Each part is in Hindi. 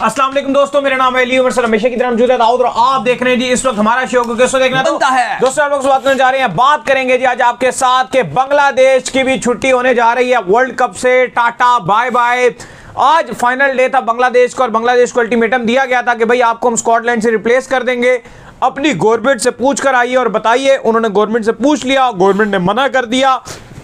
अस्सलाम वालेकुम दोस्तों, मेरा नाम है अली उमर सर, हमेशा की तरह मौजूद है दाऊद और आप देख रहे हैं जी इस वक्त हमारा शो को किसको देखना बनता है। दोस्तों आप लोग से बात करने जा रहे हैं, बात करेंगे जी आज आपके साथ के बांग्लादेश की भी छुट्टी होने जा रही है वर्ल्ड कप से, टाटा बाय बाय। आज फाइनल डे था बांग्लादेश को और बांग्लादेश को अल्टीमेटम दिया गया था कि भाई आपको हम स्कॉटलैंड से रिप्लेस कर देंगे, अपनी गवर्नमेंट से पूछ कर आइए और बताइए। उन्होंने गवर्नमेंट से पूछ लिया, गवर्नमेंट ने मना कर दिया।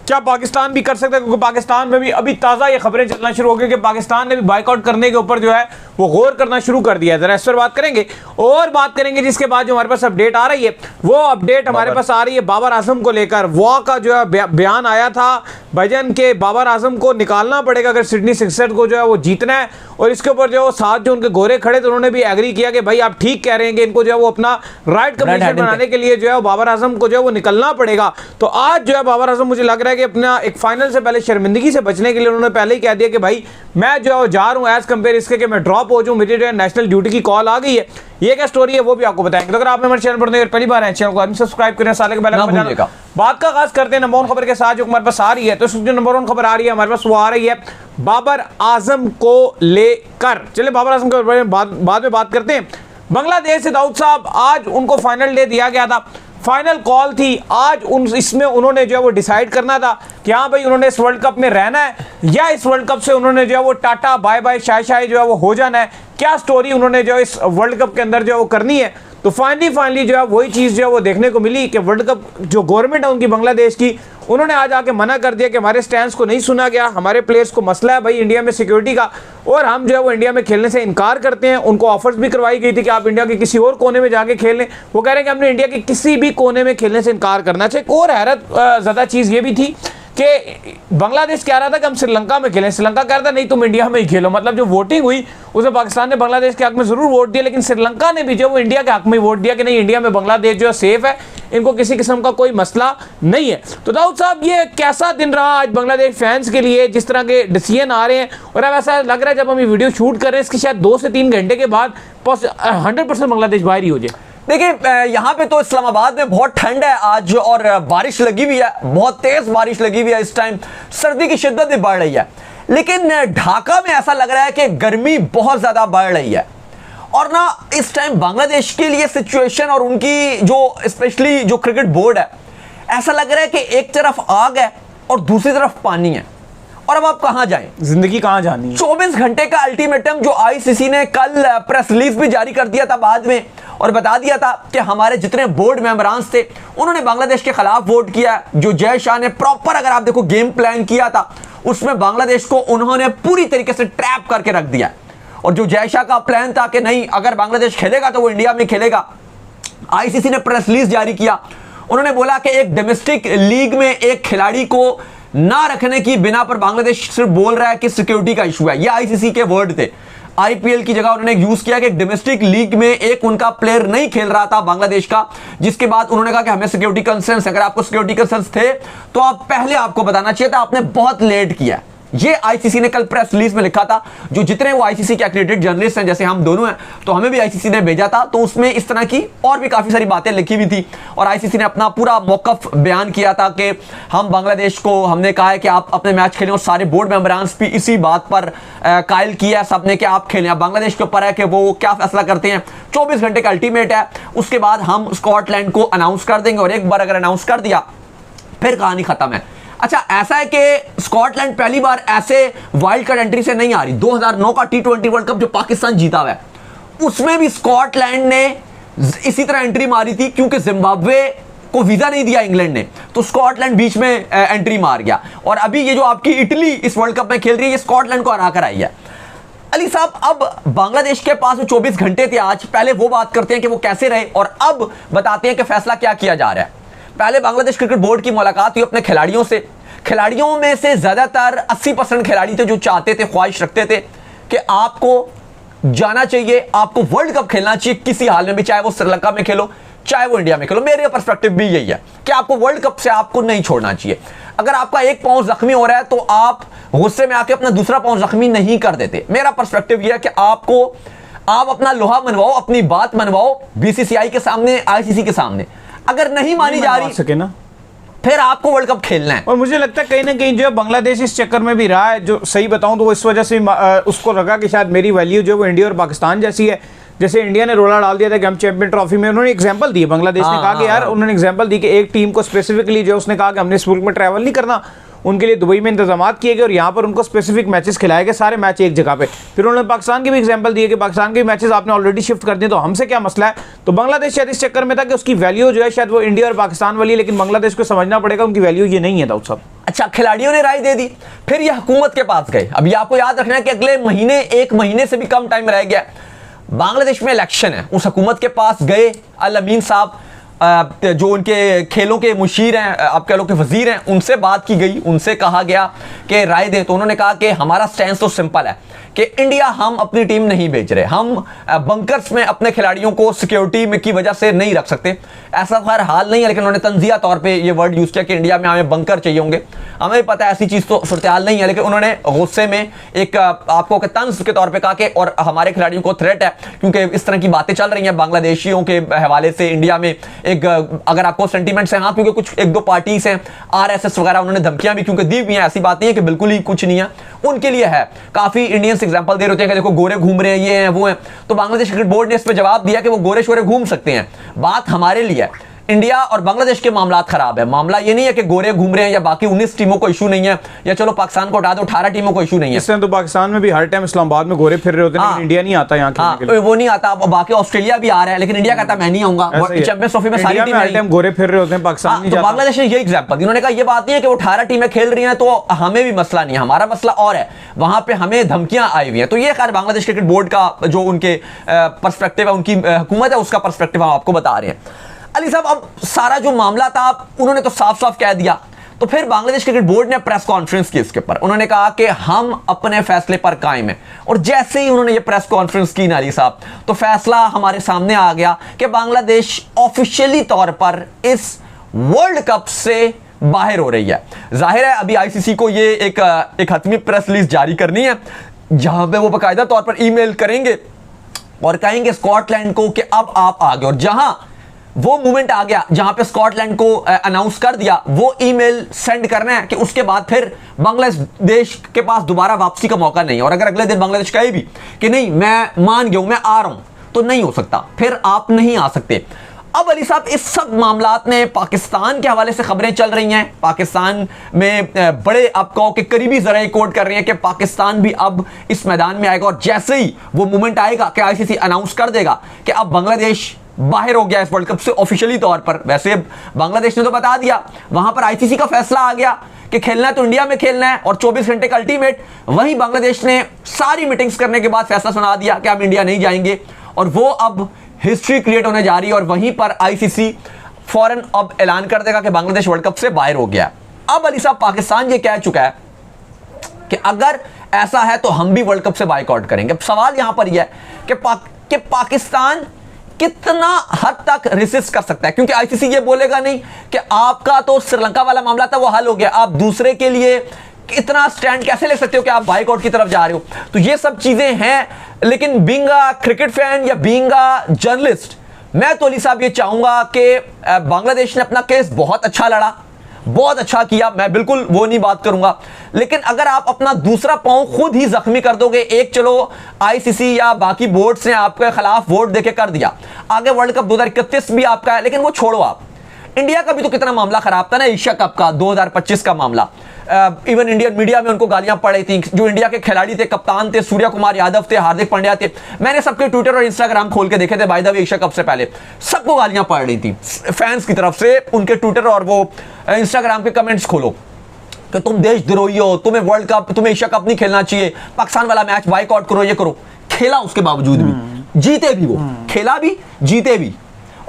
क्या पाकिस्तान भी कर सकता है? क्योंकि पाकिस्तान में भी अभी ताज़ा ये खबरें चलना शुरू हो गई कि पाकिस्तान ने भी बाइकआउट करने के ऊपर जो है वो गौर करना शुरू कर दिया है। जरा इस पर बात करेंगे और बात करेंगे जिसके बाद जो हमारे पास अपडेट आ रही है, वो अपडेट हमारे पास आ रही है बाबर आजम को लेकर। वॉ का जो है बयान आया था भाईजान के बाबर आजम को निकालना पड़ेगा अगर सिडनी सिक्सर्स को जो है वो जीतना है, और इसके ऊपर जो साथ जो उनके गोरे खड़े थे उन्होंने भी एग्री किया कि भाई आप ठीक कह रहे हैं कि इनको जो है वो अपना राइट कमीशन बनाने के लिए जो है बाबर आजम को जो है वो निकलना पड़ेगा। तो आज जो है बाबर आजम मुझे लग रहा है कि अपना एक फाइनल से पहले शर्मिंदगी से बचने के लिए उन्होंने पहले ही कह दिया कि भाई मैं जो है जा रहा हूं एज कंपेयर इसके कि मैं ड्रॉप हो जाऊं, मुझे जो है नेशनल ड्यूटी की कॉल आ गई है। ये क्या स्टोरी है वो भी आपको बताएंगे। तो अगर आपने हमारे चैनल पर पहली बार है चैनल को सब्सक्राइब करें, साले के पहले बात का आगाज करते हैं नंबर वन खबर के साथ जो हमारे पास आ रही है। तो जो नंबर वन खबर आ रही है हमारे पास वो आ रही है बाबर आजम को लेकर। चलिए बाबर आजम के बारे में बाद में बात करते हैं। बांग्लादेश से दाऊद साहब आज उनको फाइनल डे दिया गया था, फाइनल कॉल थी आज इसमें उन्होंने जो है वो डिसाइड करना था कि हाँ भाई उन्होंने इस वर्ल्ड कप में रहना है या इस वर्ल्ड कप से उन्होंने जो है वो टाटा बाय बाय शाय जो है वो हो जाना है। क्या स्टोरी उन्होंने जो इस वर्ल्ड कप के अंदर जो है वो करनी है। तो फाइनली जो है वही चीज़ जो है वो देखने को मिली कि वर्ल्ड कप जो गवर्नमेंट है उनकी बांग्लादेश की, उन्होंने आज आके मना कर दिया कि हमारे स्टैंड्स को नहीं सुना गया, हमारे प्लेयर्स को मसला है भाई इंडिया में सिक्योरिटी का और हम जो है वो इंडिया में खेलने से इनकार करते हैं। उनको ऑफर्स भी करवाई गई थी कि आप इंडिया के किसी और कोने में जाके खेल लें, वो कह रहे हैं कि हमने इंडिया के किसी भी कोने में खेलने से इनकार करना चाहिए। एक और हैरत ज़्यादा चीज़ ये भी थी कि बांग्लादेश कह रहा था कि हम श्रीलंका में खेलें, श्रीलंका कह रहा था नहीं तुम इंडिया में ही खेलो। मतलब जो वोटिंग हुई उसमें पाकिस्तान ने बांग्लादेश के हक में जरूर वोट दिया, लेकिन श्रीलंका ने भी जो वो इंडिया के हक में वोट दिया कि नहीं इंडिया में बांग्लादेश जो है सेफ है, इनको किसी किस्म का कोई मसला नहीं है। तो दाऊद साहब ये कैसा दिन रहा आज बांग्लादेश फैंस के लिए, जिस तरह के डिसीजन आ रहे हैं। और अब ऐसा लग रहा है जब हम ये वीडियो शूट कर रहे हैं इसके शायद 2 से 3 घंटे के बाद 100% बांग्लादेश बाहर ही हो जाए। देखिए यहाँ पे तो इस्लामाबाद में बहुत ठंड है आज और बारिश लगी हुई है, बहुत तेज बारिश लगी हुई है। इस टाइम सर्दी की शिद्दत भी बढ़ रही है, लेकिन ढाका में ऐसा लग रहा है कि गर्मी बहुत ज्यादा बढ़ रही है। और ना इस टाइम बांग्लादेश के लिए सिचुएशन और उनकी जो स्पेशली जो क्रिकेट बोर्ड है, ऐसा लग रहा है कि एक तरफ आग है और दूसरी तरफ पानी है, और अब आप कहां जाएं, जिंदगी कहां जानी है। 24 घंटे का अल्टीमेटम जो आईसीसी ने कल प्रेस रिलीज भी जारी कर दिया था बाद में, और बता दिया था कि हमारे जितने बोर्ड मेंबरान्स थे उन्होंने बांग्लादेश के खिलाफ वोट किया। जो जय शाह ने प्रॉपर अगर आप देखो गेम प्लान किया था उसमें बांग्लादेश को उन्होंने पूरी तरीके से ट्रैप करके रख दिया। और जो जय शाह का प्लान था कि नहीं अगर बांग्लादेश खेलेगा तो वो इंडिया में खेलेगा, आईसीसी ने प्रेस रिलीज जारी किया। उन्होंने बोला कि एक डोमेस्टिक लीग में एक खिलाड़ी को ना रखने की बिना पर बांग्लादेश सिर्फ बोल रहा है कि सिक्योरिटी का इशू है। ये आईसीसी के वर्ड थे। आईपीएल की जगह उन्होंने यूज किया कि डोमेस्टिक लीग में एक उनका प्लेयर नहीं खेल रहा था बांग्लादेश का, जिसके बाद उन्होंने कहा कि हमें सिक्योरिटी कंसर्न्स, अगर आपको सिक्योरिटी कंसर्न्स थे तो आप पहले आपको बताना चाहिए था, आपने बहुत लेट किया। ये आईसीसी ने कल प्रेस रिलीज में लिखा था। जो जितने वो आईसीसी के एक्रेडिटेड जर्नलिस्ट हैं, जैसे हम दोनों हैं, तो हमें भी आईसीसी ने भेजा था, तो उसमें इस तरह की और भी काफी सारी बातें लिखी हुई थी। और आईसीसी ने अपना पूरा मौकफ बयान किया था कि हम बांग्लादेश को हमने कहा है कि आप अपने मैच खेलें, और सारे बोर्ड मेंबरान्स भी इसी बात पर कायल किया सबने कि आप खेलें। अब बांग्लादेश के ऊपर है कि वो क्या फैसला करते हैं। 24 घंटे का अल्टीमेट है, उसके बाद हम स्कॉटलैंड को अनाउंस कर देंगे, और एक बार अगर अनाउंस कर दिया फिर कहानी खत्म है। अच्छा ऐसा है कि स्कॉटलैंड पहली बार ऐसे वाइल्ड कार्ड एंट्री से नहीं आ रही। 2009 का T20 वर्ल्ड कप जो पाकिस्तान जीता हुआ है, उसमें भी स्कॉटलैंड ने इसी तरह एंट्री मारी थी, क्योंकि जिम्बाब्वे को वीजा नहीं दिया इंग्लैंड ने, तो स्कॉटलैंड बीच में एंट्री मार गया। और अभी ये जो आपकी इटली इस वर्ल्ड कप में खेल रही है, ये स्कॉटलैंड को हरा कर आई है। अली साहब अब बांग्लादेश के पास 24 घंटे थे आज, पहले वो बात करते हैं कि वो कैसे रहे, और अब बताते हैं कि फैसला क्या किया जा रहा है। पहले बांग्लादेश क्रिकेट बोर्ड की मुलाकात हुई अपने खिलाड़ियों से। खिलाड़ियों में से ज्यादातर 80% खिलाड़ी थे जो चाहते थे, ख्वाहिश रखते थे कि आपको जाना चाहिए, आपको वर्ल्ड कप खेलना चाहिए किसी हाल में भी, चाहे वो श्रीलंका में खेलो चाहे वो इंडिया में खेलो। मेरे पर्सपेक्टिव भी यही है कि आपको वर्ल्ड कप से आपको नहीं छोड़ना चाहिए। अगर आपका एक पांव जख्मी हो रहा है तो आप गुस्से में आके अपना दूसरा पांव जख्मी नहीं कर देते। मेरा पर्सपेक्टिव यह है कि आप अपना लोहा मनवाओ, अपनी बात मनवाओ बीसीसीआई के सामने, आईसीसी के सामने। अगर नहीं मानी जा रही सके ना, फिर आपको वर्ल्ड कप खेलना है। और मुझे लगता है कहीं ना कहीं जो है बांग्लादेश इस चक्कर में भी रहा है, जो सही बताऊं तो वो इस वजह से उसको लगा कि शायद मेरी वैल्यू जो वो इंडिया और पाकिस्तान जैसी है। जैसे इंडिया ने रोला डाल दिया था कि हम चैंपियन ट्रॉफी में, उन्होंने एग्जांपल दी, बांग्लादेश ने कहा कि यार उन्होंने एग्जांपल दी कि एक टीम को स्पेसिफिकली जो उसने कहा कि हमने इस मुल्क में ट्रैवल नहीं करना, उनके लिए दुबई में इंतजाम किए गए और यहाँ पर उनको स्पेसिफिक मैचेस खिलाए गए, सारे मैच एक जगह पे। फिर उन्होंने पाकिस्तान की भी एग्जांपल दिए कि पाकिस्तान के मैचेस आपने ऑलरेडी शिफ्ट कर दिए, तो हमसे क्या मसला है। तो बांग्लादेश शायद इस चक्कर में था कि उसकी वैल्यू जो है शायद वो इंडिया और पाकिस्तान वाली, लेकिन बांग्लादेश को समझना पड़ेगा उनकी वैल्यू ये नहीं है दाऊद साहब। अच्छा, खिलाड़ियों ने राय दे दी, फिर ये हुकूमत के पास गए। अभी आपको याद रखना है कि अगले महीने, 1 महीने से भी कम टाइम रह गया, बांग्लादेश में इलेक्शन है। उस हुकूमत के पास गए, अल अमीन साहब जो उनके खेलों के मुशीर हैं, आप कह लो कि वजीर हैं, उनसे बात की गई, उनसे कहा गया कि राय दे। तो उन्होंने कहा कि हमारा स्टैंड तो सिंपल है कि इंडिया हम अपनी टीम नहीं बेच रहे, हम बंकर्स में अपने खिलाड़ियों को सिक्योरिटी में की वजह से नहीं रख सकते। ऐसा खैर हाल नहीं है, लेकिन उन्होंने तंजिया तौर पे ये वर्ड यूज किया कि इंडिया में हमें बंकर चाहिए होंगे। हमें पता है ऐसी चीज तो सूरत-ए-हाल नहीं है, लेकिन उन्होंने गुस्से में एक आपको तंज के तौर पे कहा कि और हमारे खिलाड़ियों को थ्रेट है, क्योंकि इस तरह की बातें चल रही हैं बांग्लादेशियों के हवाले से इंडिया में। एक अगर आपको सेंटीमेंट्स हैं, हाँ, क्योंकि कुछ 1-2 पार्टीज हैं, RSS वगैरह, उन्होंने धमकियां भी क्योंकि दी हुई हैं, ऐसी बात नहीं है कि बिल्कुल ही कुछ नहीं है, उनके लिए है। काफी इंडियंस एग्जांपल दे रहे होते हैं कि देखो गोरे घूम रहे हैं, ये हैं वो हैं। तो बांग्लादेश क्रिकेट बोर्ड ने इस पे जवाब दिया कि वो गोरे शोरे घूम सकते हैं, बात हमारे लिए है। इंडिया और बांग्लादेश के मामला खराब है। मामला ये नहीं है कि गोरे घूम रहे हैं या बाकी 19 टीमों को इशू नहीं है, या चलो पाकिस्तान को हटा दो 18 टीमों को इशू नहीं है। इस तरह तो पाकिस्तान में भी हर टाइम इस्लामाबाद में गोरे फिर रहे होते हैं, लेकिन इंडिया नहीं आता यहाँ खेलने के लिए। वो नहीं आता, बाकी ऑस्ट्रेलिया भी आ रहा है, लेकिन इंडिया कहता मैं नहीं आऊंगा। चैंपियंस ट्रॉफी में सारी टीम हर टाइम गोरे फिर रहे होते हैं, पाकिस्तान नहीं जाता। जाता। बांग्लादेश ने ये एग्जांपल, इन्होंने कहा ये बात नहीं है कि वो 18 टीमें खेल रही हैं तो हमें भी मसला नहीं है, हमारा मसला और है, वहां पे हमें धमकियां आई हुई हैं। तो ये खैर बांग्लादेश क्रिकेट बोर्ड का जो उनके पर्सपेक्टिव है, उनकी हुकूमत है, उसका पर्सपेक्टिव हम आपको बता रहे हैं। अली साहब, अब सारा जो मामला था उन्होंने तो साफ साफ कह दिया। तो फिर बांग्लादेश क्रिकेट बोर्ड ने प्रेस कॉन्फ्रेंस की इसके ऊपर, उन्होंने कहा कि हम अपने फैसले पर कायम हैं। और जैसे ही उन्होंने ये प्रेस कॉन्फ्रेंस की ना अली साहब, तो फैसला हमारे सामने आ गया कि बांग्लादेश ऑफिशियली तौर पर इस वर्ल्ड कप से बाहर हो रही है। जाहिर है अभी आईसीसी को ये एक हतमी प्रेस रिलीज जारी करनी है, जहां पे वो बाकायदा तौर पर ईमेल करेंगे और कहेंगे स्कॉटलैंड को कि अब आप आ गए। और जहां वो मूवमेंट आ गया, जहां पे स्कॉटलैंड को अनाउंस कर दिया, वो ईमेल सेंड करना है कि उसके बाद फिर बांग्लादेश के पास दोबारा वापसी का मौका नहीं है। और अगर अगले दिन बांग्लादेश कहे भी कि नहीं मैं मान गया हूं, मैं आ रहा हूं, तो नहीं हो सकता, फिर आप नहीं आ सकते। अब अली साहब, इस सब मामलात में पाकिस्तान के हवाले से खबरें चल रही हैं, पाकिस्तान में बड़े आप कहो कि करीबी जराए कोट कर रही हैं कि पाकिस्तान भी अब इस मैदान में आएगा। और जैसे ही वो मूवमेंट आएगा कि आईसीसी अनाउंस कर देगा कि अब बांग्लादेश बाहर हो गया इस वर्ल्ड कप से ऑफिशियली तौर पर। वैसे बांग्लादेश ने तो बता दिया, वहां पर आईसीसी का फैसला आ गया कि खेलना है तो इंडिया में खेलना है और 24 घंटे का अल्टीमेट। वहीं बांग्लादेश ने सारी मीटिंग्स करने के बाद फैसला सुना दिया कि हम इंडिया नहीं जाएंगे, और वो अब हिस्ट्री क्रिएट होने जा रही है। और वहीं पर आईसीसी फौरन अब ऐलान कर देगा कि बांग्लादेश वर्ल्ड कप से बाहर हो गया। अब अली साहब, पाकिस्तान ये कह चुका है कि अगर ऐसा है तो हम भी वर्ल्ड कप से बायकॉट करेंगे। अब सवाल यहां पर यह है कि पाकिस्तान कितना हद तक रेसिस्ट कर सकता है, क्योंकि आईसीसी ये बोलेगा नहीं कि आपका तो श्रीलंका वाला मामला था वो हल हो गया, आप दूसरे के लिए इतना स्टैंड कैसे ले सकते हो कि आप बाइकआउट की तरफ जा रहे हो। तो ये सब चीजें हैं, लेकिन बीइंग अ क्रिकेट फैन या बीइंग अ जर्नलिस्ट, मैं तो अली साहब ये चाहूंगा कि बांग्लादेश ने अपना केस बहुत अच्छा लड़ा, बहुत अच्छा किया, मैं बिल्कुल वो नहीं बात करूंगा, लेकिन अगर आप अपना दूसरा पांव खुद ही जख्मी कर दोगे, एक चलो आईसीसी या बाकी बोर्ड्स ने आपके खिलाफ वोट देके कर दिया, आगे वर्ल्ड कप 2031 भी आपका है, लेकिन वो छोड़ो, आप इंडिया का भी तो कितना मामला खराब था ना, एशिया कप का 2025 का मामला। इवन इंडियन मीडिया में उनको गालियां पड़ रही थी, जो इंडिया के खिलाड़ी थे, कप्तान थे, सूर्य कुमार यादव थे, हार्दिक पांड्या थे, मैंने सबके ट्विटर और इंस्टाग्राम खोल के देखे थे by the way, Asia cup से पहले सबको गालियां पड़ रही थी फैंस की तरफ से, उनके ट्विटर और वो इंस्टाग्राम के कमेंट्स खोलो कि तुम देशद्रोही हो, तुम्हें वर्ल्ड कप, तुम्हें एशिया कप नहीं खेलना चाहिए, पाकिस्तान वाला मैच बायकॉट करो, ये करो। खेला उसके बावजूद भी, जीते भी, वो खेला भी, जीते भी।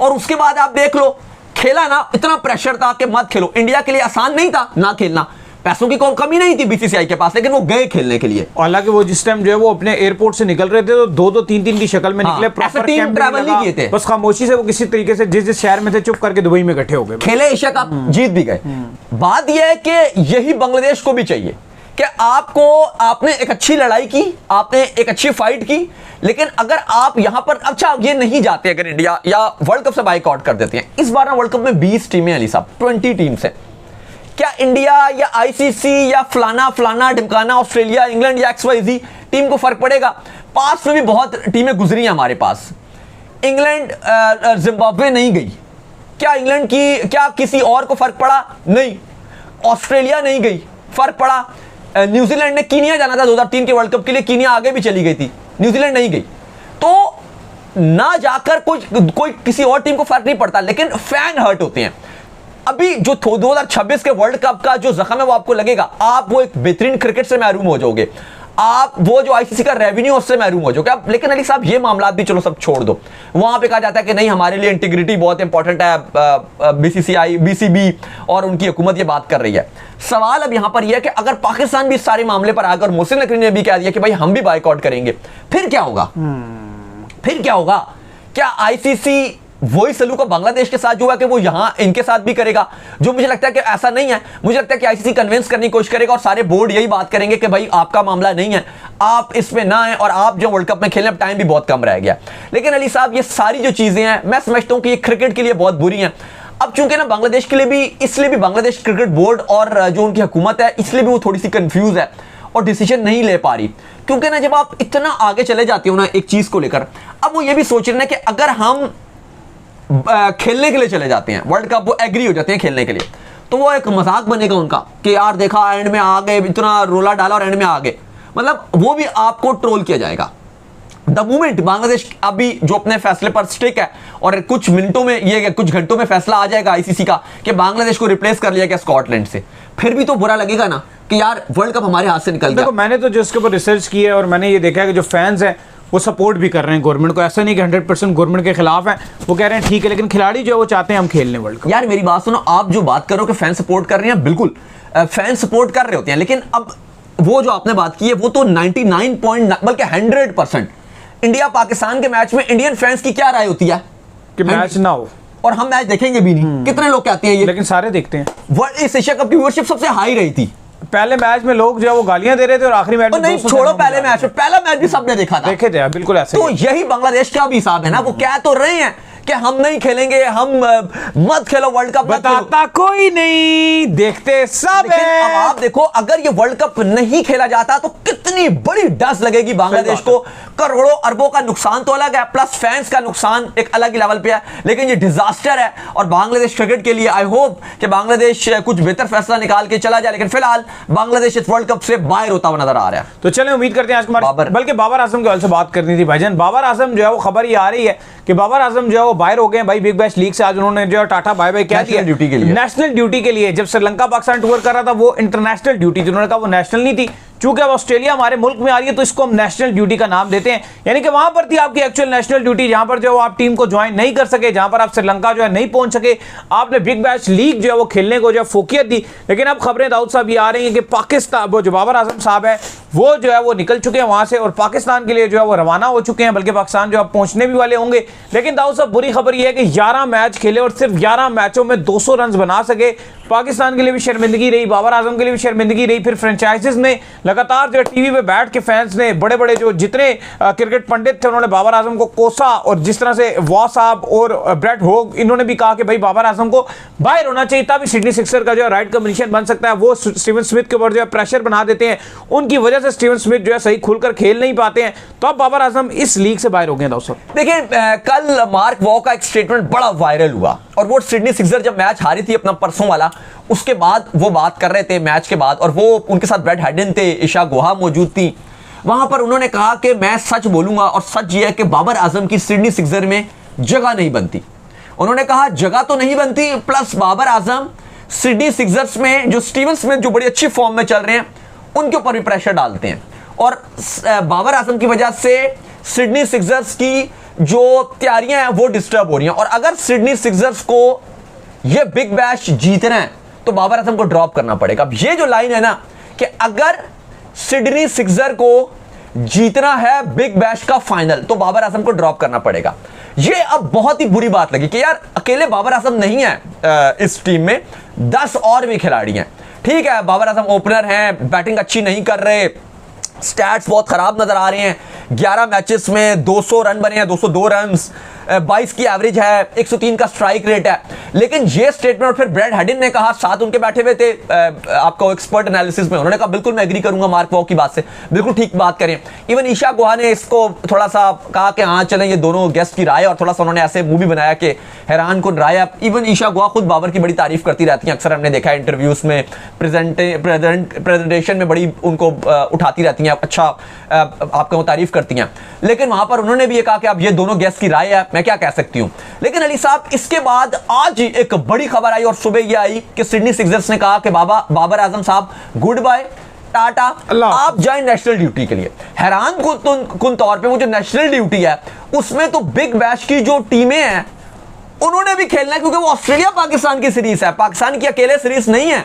और उसके बाद आप देख लो, खेला ना, इतना प्रेशर था कि मत खेलो। इंडिया के लिए आसान नहीं था ना खेलना, पैसों की कमी नहीं थी बीसीसीआई के पास, लेकिन वो गए खेलने के लिए। हालांकि वो जिस टाइम जो है वो अपने एयरपोर्ट से निकल रहे थे तो 2-2 3-3 की शक्ल में निकले, प्रॉपर टीम ट्रैवल नहीं किए थे, बस खामोशी से वो किसी तरीके से जिस शहर में थे चुप करके दुबई में इकट्ठे हो गए, खेले एशिया कप, जीत भी गए। बात यह है कि यही बांग्लादेश को भी चाहिए कि आपने एक अच्छी लड़ाई की, आपने एक अच्छी फाइट की, लेकिन अगर आप यहां पर अच्छा ये नहीं जाते, अगर इंडिया या वर्ल्ड कप से बाइकआउट कर देते हैं, इस बार ना वर्ल्ड कप में 20 टीमें अली साहब, 20 टीम्स है, क्या इंडिया या आईसीसी या फलाना फलाना ढिमकाना ऑस्ट्रेलिया इंग्लैंड या XYZ टीम को फर्क पड़ेगा? पास में भी बहुत टीमें गुजरी हैं हमारे पास। इंग्लैंड जिम्बाब्वे नहीं गई, क्या इंग्लैंड की क्या किसी और को फर्क पड़ा? नहीं। ऑस्ट्रेलिया नहीं गई, फर्क पड़ा? न्यूजीलैंड ने कीनिया जाना था 2003 के वर्ल्ड कप के लिए, कीनिया आगे भी चली गई थी, न्यूजीलैंड नहीं गई। तो ना जाकर कोई किसी और टीम को फर्क नहीं पड़ता, लेकिन फैन हर्ट होते हैं। अभी जो 2026 के वर्ल्ड कप का जो जख्म है वो आपको लगेगा, आप वो एक बेहतरीन क्रिकेट से महरूम हो जाओगे, आप वो जो आईसीसी का रेवेन्यू उससे महरूम हो जाओगे आप। लेकिन अली साहब ये मामला भी चलो सब छोड़ दो, वहां पे कहा जाता है कि नहीं हमारे लिए इंटीग्रिटी बहुत इंपॉर्टेंट है, बीसीसीआई बीसीबी और उनकी हुकूमत ये बात कर रही है। सवाल अब यहां पर यह है कि अगर पाकिस्तान भी इस सारे मामले पर आकर मोहसिन नकवी ने भी कह दिया कि भाई हम भी बायकॉट करेंगे, फिर क्या होगा? फिर क्या होगा? क्या आईसीसी वही सलूक बांग्लादेश के साथ जो है कि वो यहां इनके साथ भी करेगा? जो मुझे लगता है कि ऐसा नहीं है। मुझे लगता है कि आईसीसी कन्विंस करने की कोशिश करेगा और सारे बोर्ड यही बात करेंगे कि भाई आपका मामला नहीं है, आप इसमें ना आए और आप जो वर्ल्ड कप में खेलने, टाइम भी बहुत कम रह गया। लेकिन अली साहब ये सारी जो चीजें हैं मैं समझता हूं कि ये क्रिकेट के लिए बहुत बुरी हैं। अब चूंकि ना बांग्लादेश के लिए भी, इसलिए भी बांग्लादेश क्रिकेट बोर्ड और जो उनकी हुकूमत है इसलिए भी वो थोड़ी सी कंफ्यूज है और डिसीजन नहीं ले पा रही। क्योंकि ना जब आप इतना आगे चले जाते हो ना एक चीज को लेकर, अब वो ये भी सोच रहे हैं कि अगर हम खेलने के लिए चले जाते हैं वर्ल्ड कप, वो एग्री हो जाते हैं खेलने के लिए, तो वो एक मजाक बनेगा उनका कि यार देखा एंड में आ गए, इतना रोला डाला और एंड में आ गए, मतलब वो भी आपको ट्रोल किया जाएगा। द मोमेंट बांग्लादेश अभी जो अपने फैसले पर स्टिक है और कुछ मिनटों में, ये कुछ घंटों में फैसला आ जाएगा आईसीसी का कि बांग्लादेश को रिप्लेस कर लिया गया स्कॉटलैंड से, फिर भी तो बुरा लगेगा ना कि यार वर्ल्ड कप हमारे हाथ से निकल गया। देखो मैंने तो जो इसके ऊपर रिसर्च की है और मैंने ये देखा है कि जो फैंस हैं वो सपोर्ट भी कर रहे हैं गवर्नमेंट को। ऐसा नहीं कि 100% गवर्नमेंट के खिलाफ हैं, वो कह रहे हैं ठीक है, लेकिन खिलाड़ी जो है वो चाहते हैं हम खेलने वर्ल्ड कप। यार मेरी बात सुनो, आप जो बात करो कि फैन सपोर्ट कर रहे हैं, बिल्कुल फैन सपोर्ट कर रहे होते हैं, लेकिन अब वो जो आपने बात की है वो तो 99 बल्कि 100% इंडिया पाकिस्तान के मैच में इंडियन फैंस की क्या राय होती है कि मैच ना हो और हम मैच देखेंगे भी नहीं। कितने लोग कहते हैं ये, लेकिन सारे देखते हैं। इस एशिया कप की व्यूअरशिप सबसे हाई रही थी। पहले मैच में लोग जो है वो गालियां दे रहे थे और आखिरी मैच में नहीं छोड़ो, पहले मैच में, पहला मैच भी सबने देखा था, देखे थे बिल्कुल ऐसे। तो यही बांग्लादेश का भी हिसाब है ना, वो कह तो रहे हैं कि हम नहीं खेलेंगे, हम मत खेलो वर्ल्ड कप, बताता कोई नहीं, देखते सब है। अब आप देखो अगर ये वर्ल्ड कप नहीं खेला जाता तो कितनी बड़ी डस लगेगी बांग्लादेश को, करोड़ों अरबों का नुकसान तो अलग है, प्लस फैंस का नुकसान एक अलग ही लेवल पे है, लेकिन ये डिजास्टर है। और बांग्लादेश क्रिकेट के लिए आई होप कि बांग्लादेश कुछ बेहतर फैसला निकाल के चला जाए, लेकिन फिलहाल बांग्लादेश इस वर्ल्ड कप से बाहर होता हुआ नजर आ रहा है। तो चलें उम्मीद करते हैं आज कुमार, बल्कि बाबर आजम के हवाले से बात करनी थी भाईजान। बाबर आजम जो है वो खबर ये आ रही है कि बाबर आजम जो है वो बाहर हो गए भाई बिग बैश लीग से। आज उन्होंने जो टाटा बाय बाय क्या दिया ड्यूटी के लिए, नेशनल ड्यूटी के लिए। जब श्रीलंका पाकिस्तान टूर कर रहा था वो इंटरनेशनल ड्यूटी थी, उन्होंने कहा वो नेशनल नहीं थी, चूंकि अब ऑस्ट्रेलिया हमारे मुल्क में आ रही है तो इसको हम नेशनल ड्यूटी का नाम देते हैं। यानी कि वहां पर थी आपकी एक्चुअल नेशनल ड्यूटी, जहां पर जो आप टीम को ज्वाइन नहीं कर सके, जहां पर आप श्रीलंका जो है नहीं पहुंच सके, आपने बिग बैश लीग जो है वो खेलने को जो है फोकियत दी। लेकिन अब खबरें दाऊद साहब ये आ रही हैं कि पाकिस्तान, वो जो बाबर आजम साहब है वो जो है वो निकल चुके हैं वहां से और पाकिस्तान के लिए जो है वो रवाना हो चुके हैं, बल्कि पाकिस्तान जो है पहुंचने भी वाले होंगे। लेकिन दाऊद साहब बुरी खबर यह है कि 11 मैच खेले और सिर्फ 11 मैचों में 200 रन बना सके। पाकिस्तान के लिए भी शर्मिंदगी रही, बाबर आजम के लिए भी शर्मिंदगी रही। फिर फ्रेंचाइजीज ने लगातार जो टीवी पे बैठ के फैंस ने, बड़े बड़े जो जितने क्रिकेट पंडित थे उन्होंने बाबर आजम को कोसा, और जिस तरह से वॉ साहब और ब्रेट होग इन्होंने भी कहा कि भाई बाबर आजम को बाहर होना चाहिए, तभी सिडनी सिक्सर का जो है राइट कॉम्बिनेशन बन सकता है। वो स्टीवन स्मिथ के ऊपर जो है प्रेशर बना देते हैं, उनकी वजह से स्टीवन स्मिथ जो है सही खुलकर खेल नहीं पाते हैं। तो अब बाबर आजम इस लीग से बाहर हो गए। देखिए कल मार्क वॉ का एक स्टेटमेंट बड़ा वायरल हुआ और वो सिडनी सिक्सर जब मैच हारी थी अपना परसों वाला, उसके बाद वो बात कर रहे थे मैच के बाद, और वो उनके साथ ब्रेट हैडन थे, ईशा गुहा मौजूद थी वहां पर। उन्होंने कहा कि मैं सच बोलूंगा और सच ये है कि बाबर आजम की सिडनी सिक्सर में जगह नहीं बनती। उन्होंने कहा जगह तो नहीं बनती, plus Babar Azam Sydney Sixers में जो स्टीवन स्मिथ जो बड़ी अच्छी फॉर्म में चल रहे हैं उनके ऊपर भी प्रेशर डालते हैं, और बाबर आजम की वजह से सिडनी सिक्सर्स की जो तैयारियां हैं वो डिस्टर्ब हो रही हैं। और अगर सिडनी सिक्सर्स को ये बिग बैश जीतना है तो बाबर आजम को ड्रॉप करना पड़ेगा। अब ये जो लाइन है ना कि अगर सिडनी सिक्सर को जीतना है बिग बैश का फाइनल तो बाबर आजम को ड्रॉप करना पड़ेगा, ये अब बहुत ही बुरी बात लगी कि यार अकेले बाबर आजम नहीं है इस टीम में, 10 और भी खिलाड़ी हैं। ठीक है बाबर आजम ओपनर हैं, बैटिंग अच्छी नहीं कर रहे, स्टैट्स बहुत खराब नजर आ रहे हैं, 11 मैचेस में 200 रन बने हैं, 202 रन, 22 की एवरेज है, 103 का स्ट्राइक रेट है। लेकिन ये स्टेटमेंट और फिर ब्रैड हेडिन ने कहा, साथ उनके बैठे हुए थे आपका एक्सपर्ट एनालिसिस में, उन्होंने कहा बिल्कुल मैं एग्री करूंगा मार्क वॉ की बात से, बिल्कुल ठीक बात करें। इवन ईशा गुहा ने इसको थोड़ा सा कहा कि हाँ चलें ये दोनों गेस्ट की राय, और थोड़ा सा उन्होंने ऐसे मूवी बनाया कि हैरान कुन राय है। इवन ईशा गुहा खुद बाबर की बड़ी तारीफ करती रहती हैं, अक्सर हमने देखा है इंटरव्यूज में, प्रेजेंटेशन में बड़ी उनको उठाती रहती हैं, अच्छा आपको तारीफ करती हैं। लेकिन वहां पर उन्होंने भी ये कहा कि अब ये दोनों गेस्ट की राय है, मैं क्या कह सकती हूं। लेकिन अली साहब इसके बाद आज एक बड़ी खबर आई और सुबह ये आई कि सिडनी सिक्सर्स ने कहा कि बाबर आजम साहब गुड बाय, टाटा, आप जाएं नेशनल ड्यूटी के लिए। हैरान कुन तौर पे वो जो नेशनल ड्यूटी है उसमें तो बिग बैश की जो टीमें हैं उन्होंने भी खेलना है, क्योंकि वो ऑस्ट्रेलिया पाकिस्तान की सीरीज है, पाकिस्तान की अकेले सीरीज नहीं है।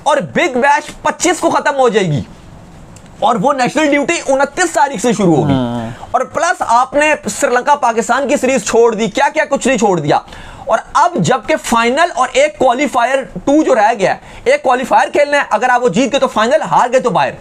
और बिग बैश 25 को खत्म हो जाएगी और वो नेशनल ड्यूटी 29 तारीख से शुरू होगी। और प्लस आपने श्रीलंका पाकिस्तान की सीरीज छोड़ दी, क्या क्या कुछ नहीं छोड़ दिया। और अब जबकि फाइनल और एक क्वालिफायर 2 जो रह गया है, एक क्वालिफायर खेलना है, अगर आप वो जीत गए तो फाइनल, हार गए तो बाहर,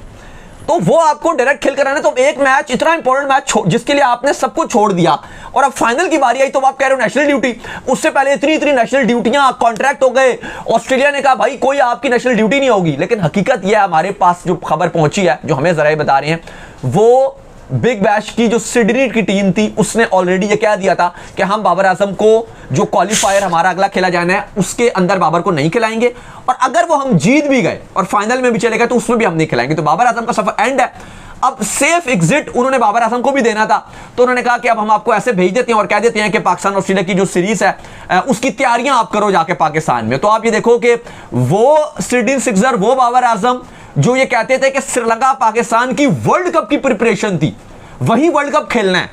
तो वो आपको डायरेक्ट खेल कर आना है। तो एक मैच, इतना इंपॉर्टेंट मैच जिसके लिए आपने सब कुछ छोड़ दिया, और अब फाइनल की बारी आई तो आप कह रहे हो नेशनल ड्यूटी। उससे पहले इतनी नेशनल ड्यूटियां कॉन्ट्रैक्ट हो गए, ऑस्ट्रेलिया ने कहा भाई कोई आपकी नेशनल ड्यूटी नहीं होगी। लेकिन हकीकत यह है, हमारे पास जो खबर पहुंची है, जो हमें जरा बता रहे हैं, वो बिग बैश की जो सिडनी की टीम थी उसने ऑलरेडी ये कह दिया था कि हम बाबर आजम को जो क्वालिफायर हमारा अगला खेला जाना है उसके अंदर बाबर को नहीं खिलाएंगे, और अगर वो हम जीत भी गए और फाइनल में भी चले गए तो उसमें भी हम नहीं खिलाएंगे। तो बाबर आजम का सफर एंड है। अब सेफ एग्जिट उन्होंने बाबर आजम को भी देना था, तो उन्होंने कहा कि अब हम आपको ऐसे भेज देते हैं और कह देते हैं कि पाकिस्तान ऑस्ट्रेलिया की जो सीरीज है उसकी तैयारियां आप करो जाके पाकिस्तान में। तो आप ये देखो कि वो सिडनी सिक्सर, वो बाबर आजम जो ये कहते थे कि श्रीलंका पाकिस्तान की वर्ल्ड कप की प्रिपरेशन थी, वही वर्ल्ड कप खेलना है,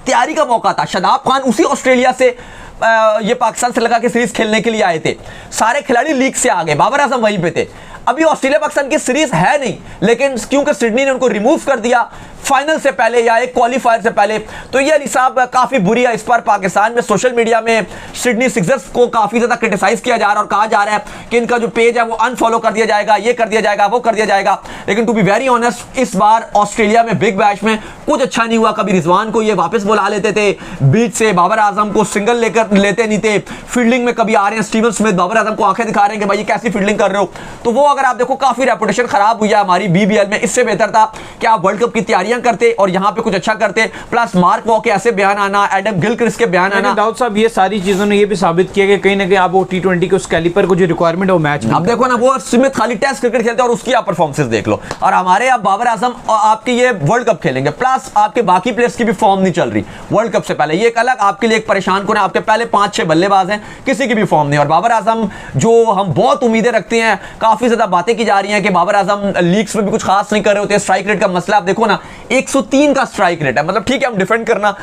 तैयारी का मौका था। शादाब खान उसी ऑस्ट्रेलिया से ये पाकिस्तान श्रीलंका की सीरीज खेलने के लिए आए थे, सारे खिलाड़ी लीग से आ गए, बाबर आजम वहीं पे थे। अभी ऑस्ट्रेलिया पाकिस्तान की सीरीज है नहीं, लेकिन क्योंकि सिडनी ने उनको रिमूव कर दिया फाइनल से पहले या एक क्वालिफायर से पहले, तो ये अली साहब काफी बुरी है। इस पर पाकिस्तान में सोशल मीडिया में सिडनी सिक्सर्स को काफी ज्यादा क्रिटिसाइज किया जा रहा है और कहा जा रहा है कि इनका जो पेज है वो अनफॉलो कर दिया जाएगा, ये कर दिया जाएगा, वो कर दिया जाएगा। लेकिन टू बी वेरी ऑनेस्ट, इस बार ऑस्ट्रेलिया में बिग बैश में कुछ अच्छा नहीं हुआ। कभी रिजवान को ये वापस बुला लेते थे बीच से, बाबर आजम को सिंगल लेते नहीं थे, फील्डिंग में कभी आ रहे हैं स्टीवन स्मिथ, बाबर आजम को आंखें दिखा रहे हैं कि भाई ये कैसी फील्डिंग कर रहे हो। तो वो अगर आप देखो काफी रेपुटेशन खराब हुई है हमारी BBL में। इससे बेहतर था कि आप वर्ल्ड कप की तैयारियां करते और यहाँ पे कुछ अच्छा करते। प्लस मार्क वॉ के ऐसे बयान आना, एडम गिलक्रिस्ट के बयान आना, दाऊद साहब ये सारी चीजों ने ये भी साबित किया कि कहीं ना कहीं आप वो T20 के उस कैलिपर को जो रिक्वायरमेंट है वो मैच, अब देखो ना, वो स्मिथ खाली टेस्ट क्रिकेट खेलते हैं और उसकी आप परफॉर्मेंस देख लो। और हमारे अब बाबर आजम आपके ये वर्ल्ड कप खेलेंगे, प्लस आपके बाकी प्लेयर्स की भी फॉर्म नहीं चल रही वर्ल्ड कप से पहले। ये एक अलग आपके लिए एक परेशान कौन है, आपके पहले 5-6 बल्लेबाज हैं, किसी की भी फॉर्म नहीं। और बाबर आजम जो हम बहुत उम्मीदें रखते हैं, काफी ज्यादा बातें की जा रही हैं कि बाबर आजम लीग्स में भी कुछ खास नहीं कर रहे होते। स्ट्राइक रेट का मसला आप देखो ना, 103 का स्ट्राइक रेट है, मतलब ठीक है हम डिफेंड करना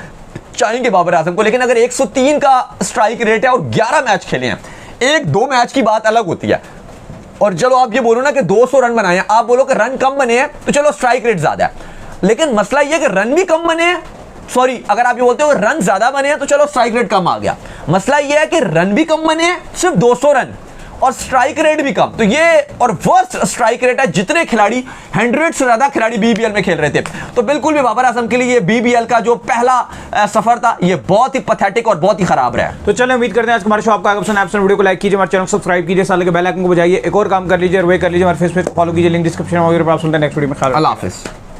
चाहेंगे बाबर आजम को, लेकिन अगर 103 का स्ट्राइक रेट है और 11 मैच खेले हैं, 1-2 मैच की बात अलग होती है। और चलो आप ये बोलो ना कि 200 रन बनाए हैं, आप बोलो कि रन कम बने हैं तो चलो स्ट्राइक रेट ज्यादा है, लेकिन मसला ये कि रन भी कम बने हैं, सॉरी अगर आप ये बोलते हो रन ज्यादा बने हैं तो चलो स्ट्राइक रेट कम आ गया। मसला ये है कि रन भी कम बने हैं, सिर्फ 200 रन, और स्ट्राइक रेट भी कम। तो ये और वर्स्ट स्ट्राइक रेट है जितने खिलाड़ी 100 से ज्यादा खिलाड़ी BBL में खेल रहे थे। तो बिल्कुल भी बाबर आजम के लिए ये BBL का जो पहला सफर था ये बहुत ही पैथेटिक और बहुत ही खराब रहा है। तो चलो उम्मीद करते हैं आज हमारे शो आपका पसंद है। वीडियो को लाइक कीजिए, हमारे चैनल को सब्सक्राइब कीजिए, साल के बेल आइकन को बजाइए, एक और काम कर लीजिए और वे कर लीजिए, हमारे फेसबुक फॉलो कीजिए, लिंक डिस्क्रिप्शन में। आप सुनते हैं नेक्स्ट वीडियो में। अल्लाह हाफिज़।